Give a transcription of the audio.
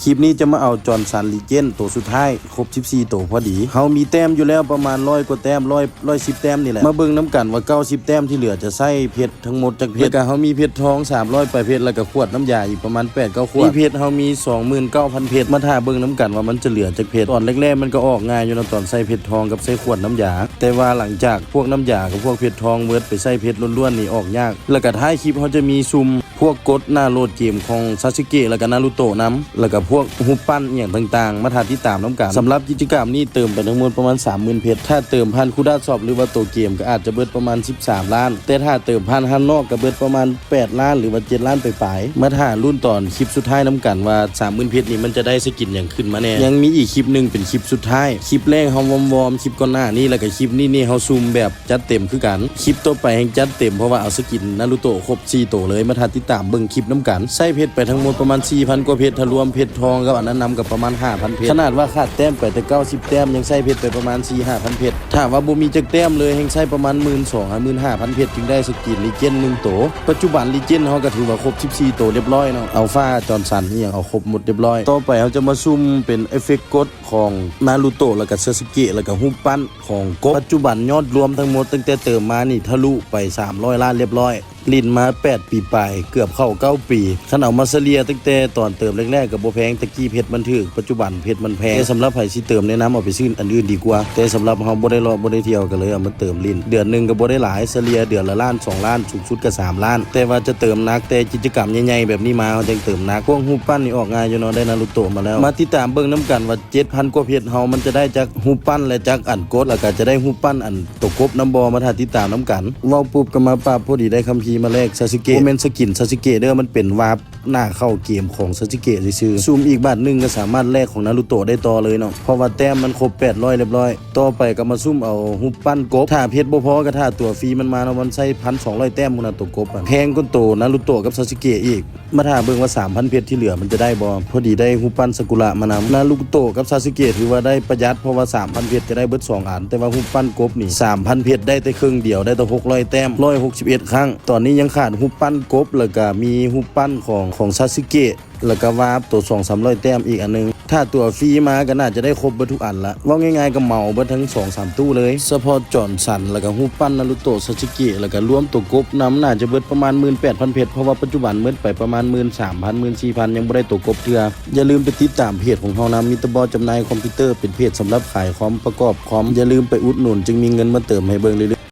คลิปนี้จะมาเอาจอห์นสันลีเจนด์ตัวสุดท้ายครบ14ตัวพอดีเฮามีแต้มอยู่แล้วประมาณ100กว่าแต้ม110แต้มนี่แหละมาเบิ่งน้ำกันว่า90แต้มที่เหลือจะใส่เพชรทั้งหมดจากเพชรก็เฮามีเพชรทอง300ไปเพชรแล้วก็ขวดน้ำยาอีกประมาณ8-9ขวดเพชรเฮามี 29,000 เพชรมาท่าเบิ่งน้ำกันว่ามันจะเหลือจากเพชรตอนแรกๆมันก็ออกง่ายอยู่นะตอนใส่เพชรทองกับใส่ขวดน้ำยาแต่ว่าหลังจากพวกน้ำยากับพวกเพชรทองเบิดไปใส่เพชรล้วนๆนี่ออกยากแล้วก็ท้ายคลิปเฮาจะมีซุ่มพวกกดหน้าโหลดเกมของซาสึเกะแล้วก็นารูโตะนำแล้วก็พวกฮุบปั้นอย่างต่างๆมาทาที่ตามน้ำกันสำหรับกิจกรรมนี้เติมไปทั้งหมดประมาณ 30,000 เพชรถ้าเติมพันคูด้าช็อปหรือว่าตัวเกมก็อาจจะเบิดประมาณ13ล้านแต่ถ้าเติมพันฮันนอกก็เบิดประมาณ8ล้านหรือว่า7ล้านไปมาถ่ารุ่นตอนคลิปสุดท้ายน้ำกันว่า 30,000 เพชรนี่มันจะได้สกินอย่างขึ้นมาแน่ยังมีอีกคลิปนึงเป็นคลิปสุดท้ายคลิปแรกเฮาวอร์มคลิปก่อนหน้านี้แล้วก็คลิปนี้เฮาซูมแบบจัดเต็มคือกันคลิปต่อไปแห่งจัดเต็มเพราะว่าเอาสกินนารูโตะครบ4ตัวเลยมาทาติดตามเบิ่งคลิปน้ำกันใส่เพชรไปทั้งหมดประมาณ 4,000 กว่าเพชรถ้ารวมเพชรทองกับอันนั้นนำกับประมาณ 5,000 เพชรขนาดว่าขาดแต้มไปแต่90แต้มยังใส่เพชรไปประมาณ 4-5,000 เพชรถ้าว่าบ่มีจักแต้มเลยแห่งใส่ประมาณ 12,000-15,000 เพชรจึงได้สกินลีเจนด์1ตัวปัจจุบันลีเจนด์เฮาก็ถือว่าครบ14ตัวเรียบร้อยเนาะอัลฟาจอห์นสันนี่ยังเอาครบหมดเรียบร้อยต่อไปเฮาจะมาซุ่มเป็นเอฟเฟกต์กดของนารูโตะแล้วก็ซาสึเกะแล้วก็ฮุบปั้นของกบปัจจุบันยอดรวมทั้งหมดตั้งแต่เติมมานี่ทะลุไป300ล้านเรียบร้อยลินมา8ปีปลายเกือบเข้า9ปีคันเอามาเฉลี่ยตั้งแต่ตอนเติมแรกๆก็บ่แพงตะกี้เพชรมันถูกปัจจุบันเพชรมันแพงแต่สำหรับไผสิเติมแนะนำเอาไปซื้ออันอื่นดีกว่าแต่สำหรับเฮาบ่ได้รอบ่ได้เที่ยวกันเลยเอามาเติมลินเดือนนึงก็บ่ได้หลายเฉลี่ยเดือนละล้าน2ล้านสูงสุดก็3ล้านแต่ว่าจะเติมนักแต่กิจกรรมใหญ่ๆแบบนี้มาเฮาจังเติมนักพวกฮูปปั้นนี่ออกง่ายอยู่เนาะได้นารูโตะมาแล้วมาติดตามเบิ่งนํกันว่า 7,000 กว่าเพชรเฮามันจะได้จากฮูปปั้นและจากอันกดแล้วก็จะได้ฮูปปั้นอันตกกบน้ำบ่มาถ้าติดตามนํกันเว้าปุ๊บก็มาปราบพอดีได้คัมภีร์มาแลกซาสึเกะโมเมนต์สกินซาสึเกะเด้อมันเป็นวาร์ปหน้าเข้าเกมของซาสึเกะซื่อๆซูมอีกบาทนึงก็สามารถแลกของนารูโตะได้ต่อเลยเนาะเพราะว่าแต้มมันครบ800เรียบร้อยต่อไปก็มาซุ่มเอาฮุบปั้นกบถ้าเพชรบ่พอก็ถ้าตัวฟรีมันมาเนาะมันใช้ 1,200 แต้มพุ่นน่ะตัวกบแพงกว่าตัวนารูโตะกับซาสึเกะอีกมาถ้าเบิ่งว่า 3,000 เพชรที่เหลือมันจะได้บ่พอดีได้ฮุบปั้นซากุระมานำนารูโตะกับซาสึเกะถือว่าได้ประหยัดเพราะว่า 3,000 เพชรจะได้เบิด2อันแต่ว่าฮุบปั้นกบนี่ 3,000 เพชรได้แต่ครึ่งเดียวได้แต่600แต้ม161ครั้งตอนนี้ยังขาดฮุบปั้นกบแล้วก็มีฮุบปั้นของซาสึเกะแล้วก็วาร์ปตัว 2-300 แต้มอีกอันนึงถ้าตัวฟรีมาก็น่าจะได้ครบเบิดทุกอันละว่าง่ายๆก็เหมาเบิดทั้ง 2-3 ตู้เลยเฉพาะจอห์นสันแล้วก็ฮูปปั้นนารูโตะซาสึเกะแล้วก็รวมตัวกบน้ำน่าจะเบิดประมาณ 18,000 เพชรเพราะว่าปัจจุบันเบิดไปประมาณ 13,000 14,000 ยังบ่ได้ตัวกบเทื่ออย่าลืมไปติดตามเพจของเฮานำมิตรบอจำหน่ายคอมพิวเตอร์เป็นเพจสำหรับขายคอมประกอบคอมอย่าลืมไปอุดหนุนจึงมีเงินมาเติมให้เบิ่งเรื่อย